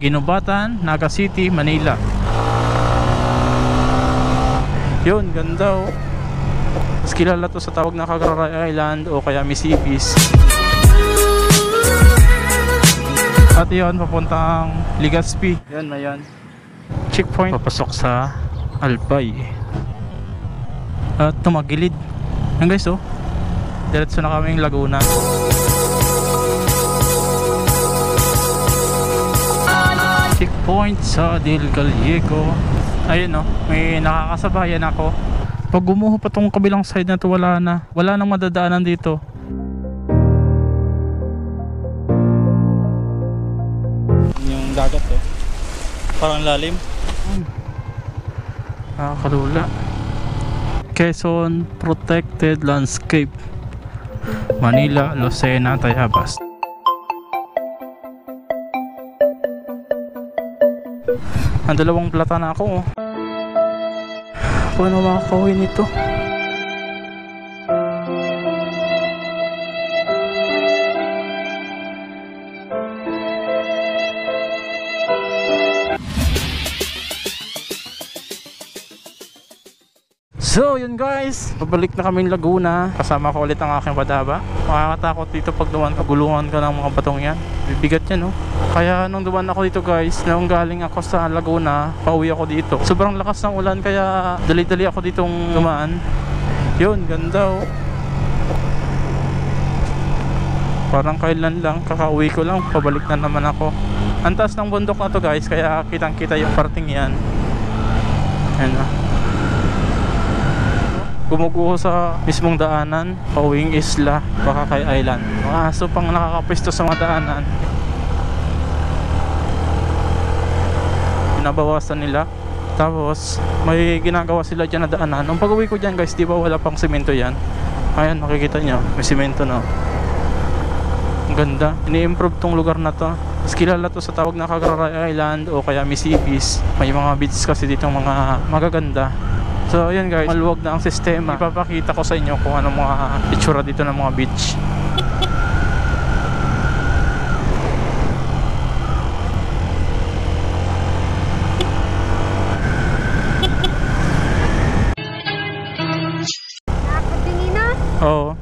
Ginubatan, Naga City, Manila. Yun, ganda oh. Mas kilala to sa tawag na Cagaray Island o kaya Misibis. At yun, papuntang Legazpi. Yan na yan. Checkpoint. Papasok sa Albay. At tumagilid. Yan guys oh. Diretso na kaming Laguna. Checkpoint sa Del Gallego. Ayun oh, may nakakasabayan ako. Pag gumuho pa tong kabilang side na to, wala nang madadaanan dito. Yung dagat oh, parang lalim. Nakakalula. Quezon Protected Landscape, Manila, Lucena, Tayabas. Ang dalawang plata na ako oh. Paano makakauwi nito? So yun guys, pabalik na kaming Laguna. Kasama ko ulit ang aking padaba. Makakatakot dito pag dumaan ka, gulungan ka ng mga batong yan. Bibigat yan no. Kaya nung dumaan ako dito guys, nung galing ako sa Laguna, pauwi ako dito. Sobrang lakas ng ulan kaya dali-dali ako ditong dumaan. Yun, ganda oh. Parang kailan lang, kakauwi ko lang, pabalik na naman ako. Ang taas ng bundok na to guys, kaya kitang kita yung parting yan. Ayan na. Gumuguho sa mismong daanan, pauwing isla, Boracay Island. Mga aso pang nakakapisto sa mga daanan. Pinabawasan nila. Tapos may ginagawa sila dyan na daanan. Nung pag-uwi ko dyan guys, di ba wala pang semento yan? Ayan, makikita nyo, may semento na. Ang ganda, ini-improve tong lugar na to. Mas kilala to sa tawag na Cagaray Island o kaya Misibis. May mga beaches kasi dito mga magaganda. So yun guys, maluwag na ang sistema. Ipapakita ko sa inyo kung ano mga itsura dito ng mga beach. Oo,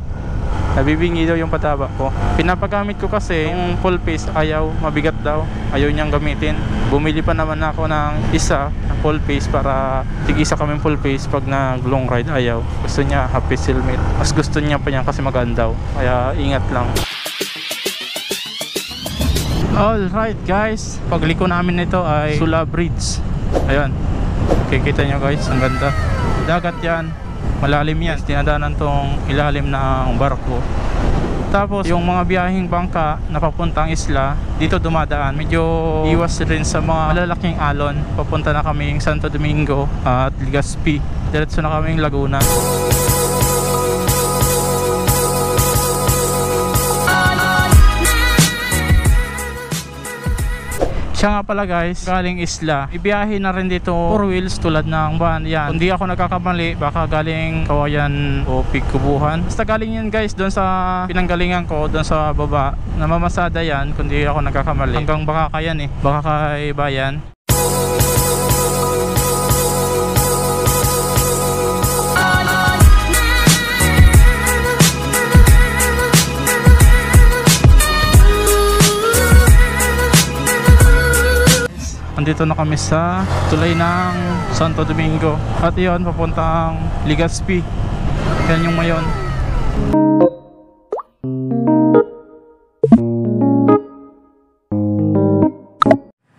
nabibingi daw yung pataba ko. Pinapagamit ko kasi yung full face, ayaw, mabigat daw, ayaw niyang gamitin. Bumili pa naman ako ng isa na full face para tig-isa kaming full face pag nag long ride. Ayaw, gusto niya half face helmet. Mas gusto niya pa niyan kasi magandaw, kaya ingat lang. Alright guys, pagliko namin nito ay Sula Bridge. Ayun, kikita nyo guys, ang ganda. Dagat yan, malalim yan, tinadanan tong ilalim ng barko. Tapos yung mga biyaheng bangka na papuntang isla, dito dumadaan. Medyo iwas rin sa mga malalaking alon. Papunta na kaming Santo Domingo at Legazpi. Diretso na kaming Laguna. Siya nga pala guys, galing isla, ibiyahe na rin dito 4 wheels tulad ng van yan. Kung di ako nagkakamali, baka galing Kawayan o Pigkubuhan. Basta galing yan guys doon sa pinanggalingan ko, doon sa baba. Namamasada yan, kung di ako nagkakamali. Hanggang Boracay yan eh, Boracay Bayan. Andito na kami sa tulay ng Santo Domingo. At yun, papuntang Legazpi. Yan yung mayon.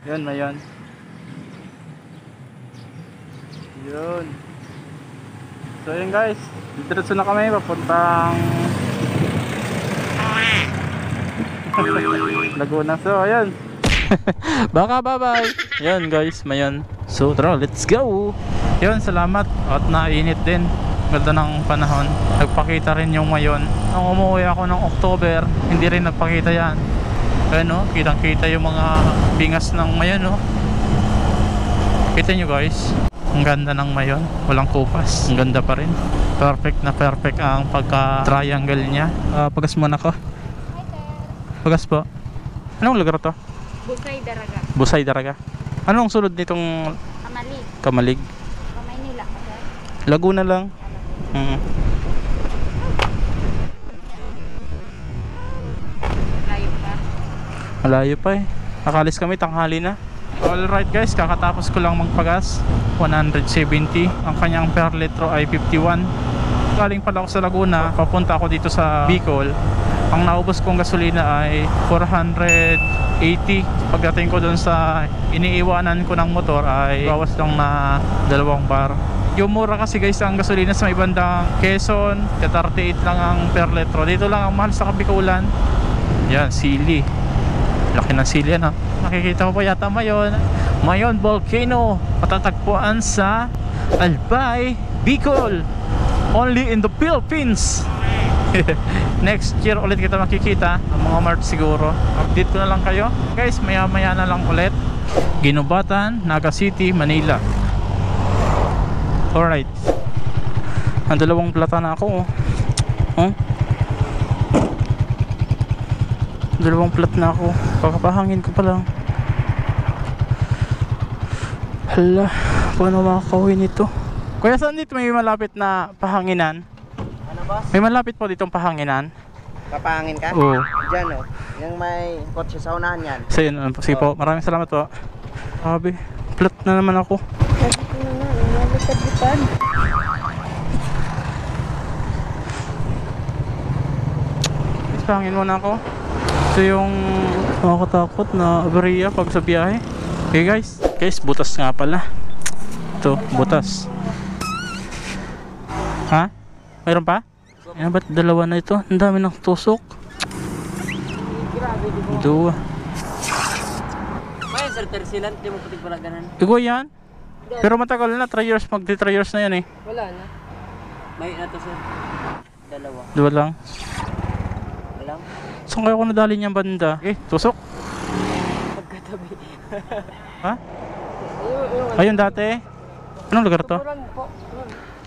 Yan, mayon. Yun. So yun guys, diretso na kami papuntang Laguna. So ayun. Baka bye-bye. Yan guys, mayon. So tara, let's go. Yun, salamat. At nainit din. Ganda ng panahon. Nagpakita rin yung mayon. Nung umuwi ako ng October, hindi rin nagpakita yan. Ayan o, kitang-kita yung mga bingas ng mayon o. Kita nyo guys, ang ganda ng mayon. Walang kupas, ang ganda pa rin. Perfect na perfect ang pagka-triangle niya. Pagas muna ko. Pagas po. Anong lugar to? Busay Daraga. Busay Daraga. Anong sunod nitong Kamalig. Kamalig? Kamaynila. Laguna lang. Layo pa. Malayo pa eh. Nakalis kami, tanghali na. Alright guys, kakatapos ko lang magpagas. 170. Ang kanyang per litro ay 51. Galing pala ako sa Laguna, papunta ako dito sa Bicol. Ang naubos kong gasolina ay 480. Pagdating ko dun sa iniiwanan ko ng motor ay bawas lang na 2 bar. Yung mura kasi guys ang gasolina sa may bandang Quezon, 38 lang ang per litro. Dito lang ang mahal sa Kabikulan. Yan, sili. Laki ng sili yan ha. Nakikita mo pa yata Mayon Volcano. Matatagpuan sa Albay, Bicol. Only in the Philippines. Next year ulit kita makikita. Mga March siguro. Update ko na lang kayo. Guys, maya maya na lang ulit. Ginubatan, Naga City, Manila. Alright. Ang 2 plata na ako. Oh. 2 plat na ako. Kakapahangin ko pa lang. Hala, paano makakauwi nito? Kuya, saan dito may malapit na pahanginan? Ano boss? May malapit po ditong pahanginan? Papahangin ka? Oo. Diyan oh. Yung may kotse sa unahan yan. So yun, sige po. Maraming salamat po. Sabi, plat na naman ako. Sabi ko na nga, inalagad-litan. Pahangin muna ako. Ito yung nakakatakot na aberya pag sa biyahe. Okay guys. Guys, butas nga pala. Ito, butas. Ha? Mayroon pa? Yan, ba't 2 na ito? Ang dami ng tusok. Grabe di mo. 2. May sir tersilan, di mo putik pala ganan. Ikaw yan? Pero matagal na, 3 years, magti 3 years na yan eh. Wala na. May na to sir. 2. 2 lang. Walang. Saan kaya ako nadali niyang banda? Eh, tusok? Pagkatabi. Ha? Ayun dati. Anong lugar to? Tuburan po.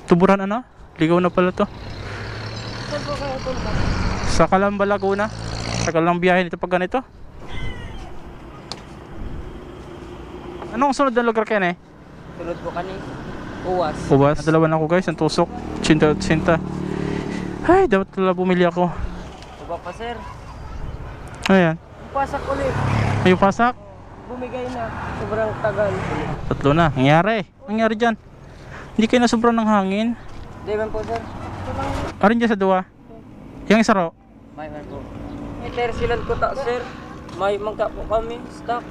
Tuburan ano? Ligaw na pala to. Saan po kayo punta? Sa Calamba, Laguna. Tagal lang biyahe nito pag ganito. Anong sunod na lugar kaya eh? Sunod po kani. Uwas. Ubas. Dalawa na ako guys, ang tusok. Tsinta. Ay, dapat pala bumili ako. Uba pa sir. Ayan. Pasak ulit. May pasak. Bumigay na. Sobrang tagal. 3 na. Nangyari dyan. Hindi kayo nasobrang ng hangin. Di man po sir. Arin dyan sa 2. Yung isa ro. May man po. May tersilan ko ta sir. May mangka po kami. Stop.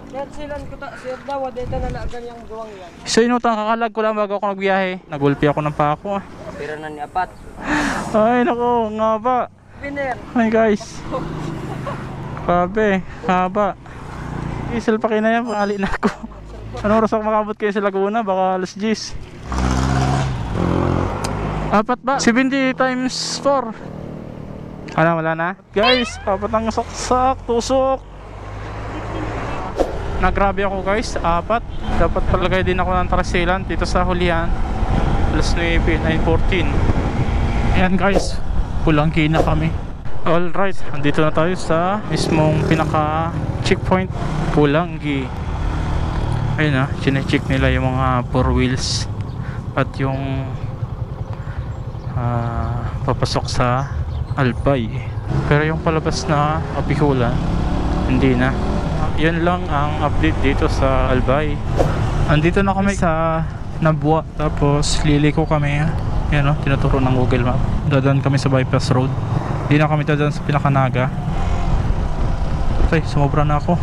Tersilan ko ta sir. Dawa dito na laagan yung duwang yan. So yun utang kakalag ko lang bago ako nagbiyahe. Nagulpi ako ng pako ah. Pira na ni apat. Ay nako, nga ba. Winner. Ay guys. Grabe, haba. Diesel pa kayo na yan, pangali na ako. Anong oras ako makabot kayo sa Laguna? Baka alas 10. 4 ba? 70 times 4. Wala na? Guys, 4 ang saksak, tusok. Nagrabe ako guys, 4. Dapat palagay din ako ng trasilan dito sa hulihan. Alas 9, 9:14. Ayan guys, pulangki na kami. Alright, andito na tayo sa mismong pinaka checkpoint, Pulanggi. Ayun na, chinecheck nila yung mga 4 wheels at yung papasok sa Albay. Pero yung palabas na Kabikulan, hindi na. Yun lang ang update dito sa Albay. Andito na kami sa Nabwa, tapos liliko kami. Yan o, tinuturo ng Google Map. Dadaan kami sa bypass road. Hindi na kami dadaan sa pinakanaga. Okay, sumobra na ako.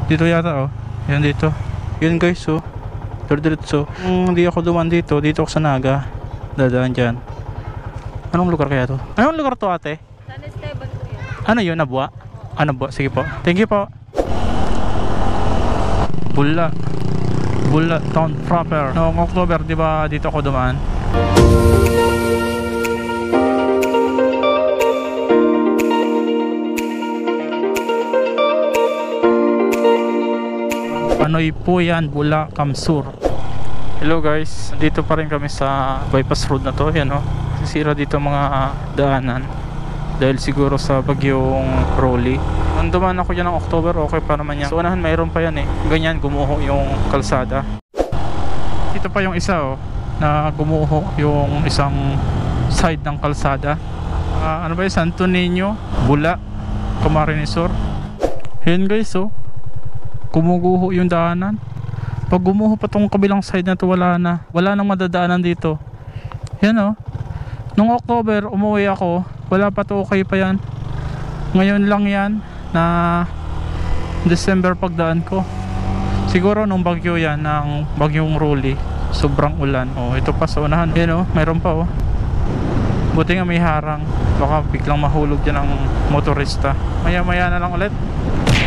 Dito yata oh. Yan dito. Yun guys oh. Diretso. Hindi ako duman dito. Dito ako sa Naga. Dadaan dyan. Anong lugar kaya to? Anong lugar to ate? San Esteban po yan. Ano yun? Nabwa? Ah, Nabwa. Sige po. Thank you po. Bula Town proper. Noong October, di ba dito ako dumaan? Panoy po yan, Bula, Kamsur. Hello guys, dito pa rin kami sa bypass road na to. Yan o, sisira dito mga daanan dahil siguro sa bagyong Rolly. Nung dumaan ako dyan ng October, okay pa naman yan. So unahan mayroon pa yan eh. Ganyan gumuho yung kalsada. Ito pa yung isa oh, na gumuho yung isang side ng kalsada. Ano ba yun? Santo Niño, Bula, Camarines Sur. Ayan guys oh, gumuguho yung daanan. Pag gumuho pa tong kabilang side na to, wala nang madadaanan dito. Yan oh. Nung October umuwi ako, wala pa to, okay pa yan. Ngayon lang yan na December pagdaan ko. Siguro nung bagyo yan, ng bagyong Rolly, sobrang ulan. Oh, ito pa sa unahan. Yan oh, mayroon pa oh. Buti nga may harang, baka biglang mahulog dyan ang motorista. Maya maya na lang ulit.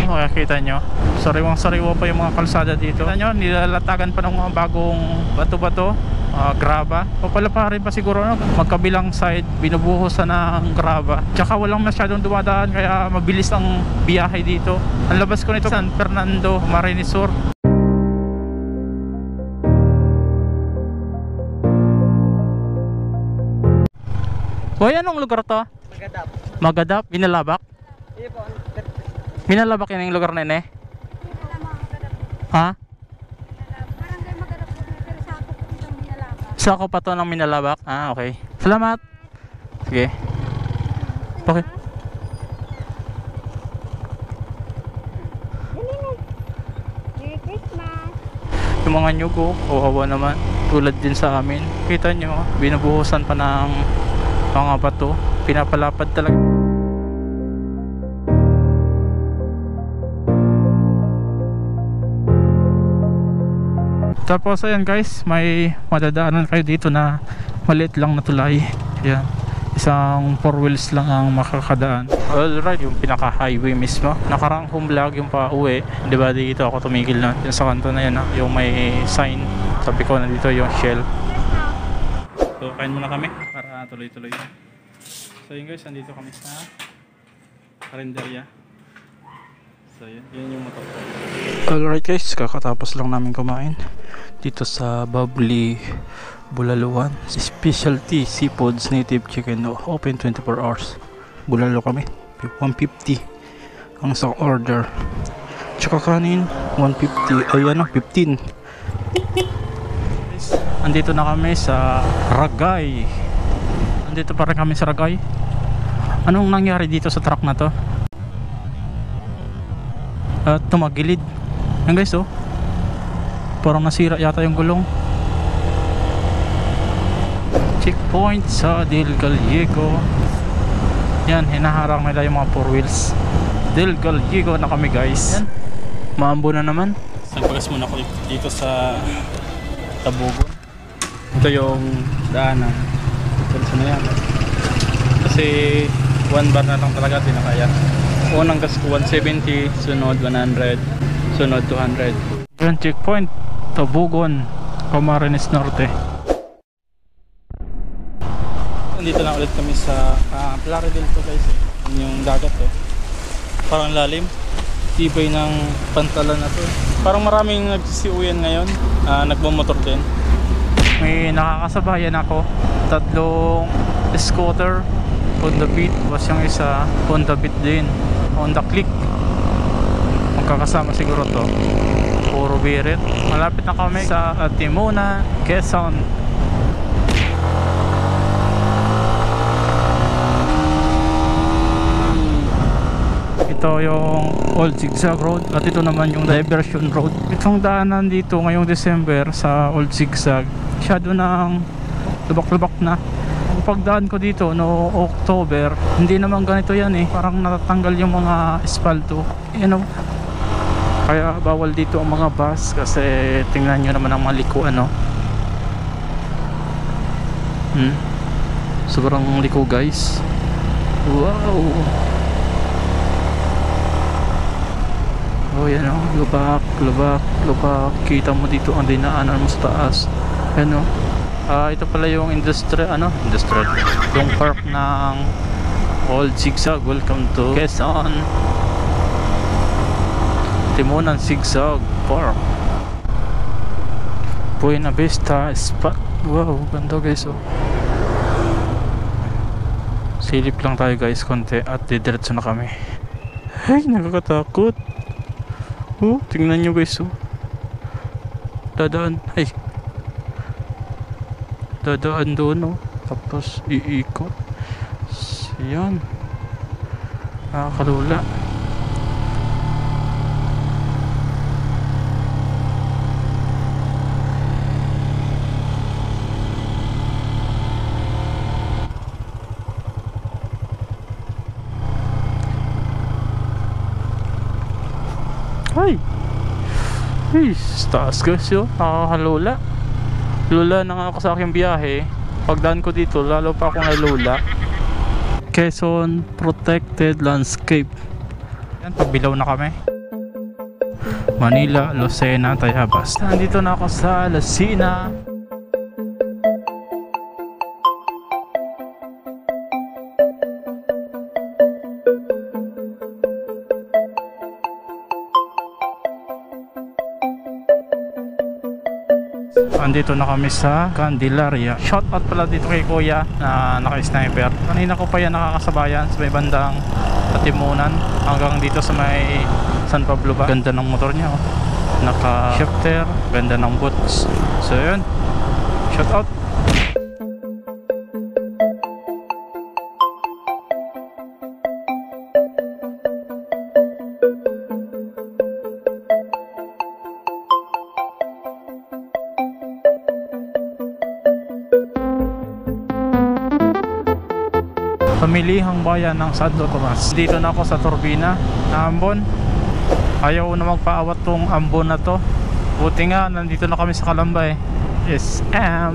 Makikita nyo, sariwang-sariwa pa yung mga kalsada dito. Kita nyo, nilalatagan pa ng mga bagong bato-bato, graba. Papalaparin pa siguro, no? Magkabilang side, binubuhusan ng graba. Tsaka walang masyadong dumadaan, kaya mabilis ang biyahe dito. Ang labas ko nito, San Fernando, Camarines Sur. Hoy, anong lugar to? Magadap. Magadap? Binalabak? Iya po. Binalabak yan yung lugar na yun eh? Ha? Barangay Magadap po, pero sakop po itong Minalabak. Sako pa to ng Minalabak? Ah, okay. Salamat! Sige. Okay. Merry Christmas! Yung mga nyugo, kawawa naman. Tulad din sa amin. Kita nyo, binubuhusan pa ng mga bato. Pinapalapad talaga. Tapos ayan guys, may madadaanan kayo dito na maliit lang na tulay. Ayan, isang 4 wheels lang ang makakadaan. Alright, yung pinaka highway mismo. Nakarang home vlog yung pa uwi, diba dito ako tumigil na yung sa kanto na yan, yung may sign. Sabi ko na dito yung Shell. So kain muna kami para tuloy-tuloy. So yun guys, andito kami sa karinderya. So yun yung motor. Alright guys, kakatapos lang namin kumain dito sa Bubbly Bulaluan. Specialty Seafoods Native Chicken, open 24 hours. Bulalo kami, 150 ang isang order. Tsaka kanin 150, ay ano, 15. Andito na kami sa Ragay. Andito pa rin kami sa Ragay. Anong nangyari dito sa truck na to? At tumagilid. Yan guys oh, parang nasira yata yung gulong. Checkpoint sa Del Gallego. Yan, hinaharang nila yung mga 4 wheels. Del Gallego na kami guys. Yan, maambo na naman. Nagpagas muna ako dito sa Tabugon. Ito yung daanan. Saan na yan? Kasi 1 bar na lang talaga, di na kaya. Unang gas ko 170, sunod 100, sunod 200. Yan, checkpoint Tabugon, Camarines Norte. Nandito na ulit kami sa Plaridel to guys. Yung dagat to, parang lalim. Tibay ng pantalan na to. Parang maraming nagsisiuyan ngayon, nagmamotor din. May nakakasabayan ako, 3 scooter. Honda Beat, was yung isa Honda Beat din, Honda Click. Magkakasama siguro to, puro birit. Malapit na kami sa Timona, Quezon. Ito yung Old Zigzag Road at ito naman yung Diversion Road. Itong daanan dito ngayong December sa Old Zigzag, masyado ng lubak-lubak na. Pagdaan ko dito no October, hindi naman ganito yan eh, parang natatanggal yung mga espalto, you know. Kaya bawal dito ang mga bus kasi tingnan nyo naman ang maliko ano. Sobrang liko guys. Wow. Oh yan o, lubak, lubak, lubak. Kita mo dito ang dinaanan mo sa taas. Yan o. Ito pala yung industrial yung park ng Old Zigzag. Welcome to Quezon, Timonan Zigzag Park, Buena Vista Spot. Wow, ganda guys oh. Silip lang tayo guys konti at didiretso na kami. Ay, nakakatakot. Oh, tingnan nyo guys. Oh. Dadaan. Ay. Dadaan doon. Oh. Tapos iikot. Yan. Nakakalula. Ay! Ay, taas guys yun. Nakakalula. Lula na nga ako sa aking biyahe. Pagdaan ko dito, lalo pa akong nalula. Quezon Protected Landscape. Yan, pagbilaw na kami. Manila, Lucena, Tayabas. Nandito na ako sa Lucena. Andito na kami sa Candelaria. Shoutout pala dito kay Kuya na naka-sniper. Kanina ko pa yan nakakasabayan sa may bandang Katimunan hanggang dito sa may San Pablo ba. Ganda ng motor niya, oh. Naka-shifter, ganda ng boots. So yun, shoutout. Pamilihang bayan ng Santo Tomas. Dito na ako sa Turbina na Ambon. Ayaw na magpaawat tong Ambon na to. Buti nga nandito na kami sa Calamba eh. SM.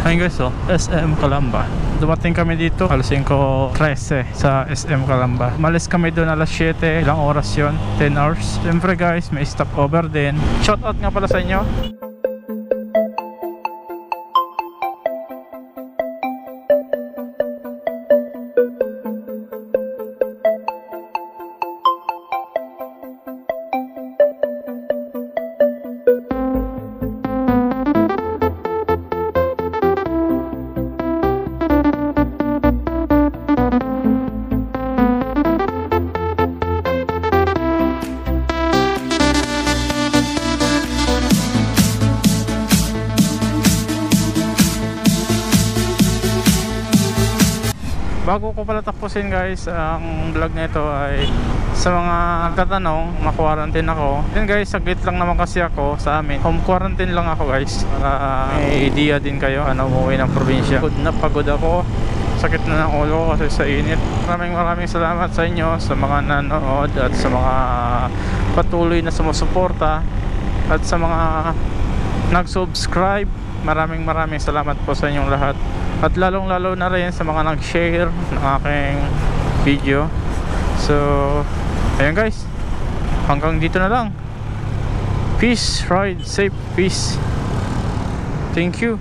Ayun guys, oh, SM Calamba. Dumating kami dito alas 5:13 sa SM Calamba. Malis kami doon alas 7. Ilang oras yon? 10 hours. Siyempre guys, may stopover din. Shoutout nga pala sa inyo. Bago ko pala tapusin guys ang vlog na ito ay sa mga nagtatanong, ma-quarantine ako. Then guys, saglit lang naman kasi ako sa amin. Home quarantine lang ako guys para may idea din kayo ano umuwi ng probinsya. Pagod ako, sakit na ng ulo kasi sa init. Maraming salamat sa inyo sa mga nanood at sa mga patuloy na sumusuporta at sa mga nag-subscribe. Maraming salamat po sa inyong lahat. At lalong lalo na rin sa mga nag-share ng aking video. So, ayun guys, hanggang dito na lang. Peace, ride safe, peace. Thank you.